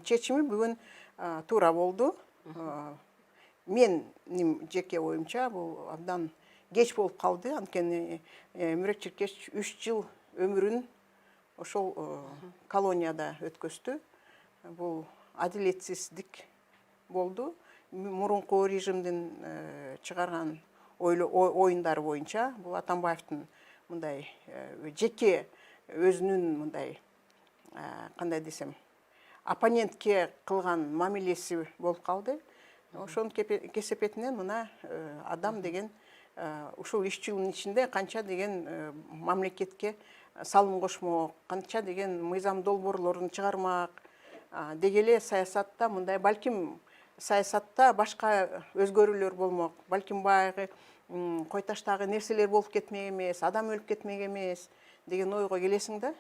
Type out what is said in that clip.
чечими бүгін тура болды. Мен жеке ойымча бұл абдан кеч болып қалды. Анткени Мүрөт Черкеш 3 жыл өмірін ошол колонияда өткөстү. Бұл адилетсиздик болды. Мурунку режимдин чыгарган оюндары боюнча бұл Атамбаевдин мындай жеке өзүнүн мындай кандай десем оппонентке кылган мамилеси болуп калды. Ошонун кесепетинен мына адам деген ушул 3 жылдын ичинде канча деген мамлекетке салым кошмок, канча деген мыйзам долбоорлорун чыгармак дегеле саясатта мындай балким саясатта башка өзгөрүүлөр болмок, балким баягы койташтагы нерселер болуп кетмек эмес, адам өлүп кетмек эмес деген ойго келесиң да.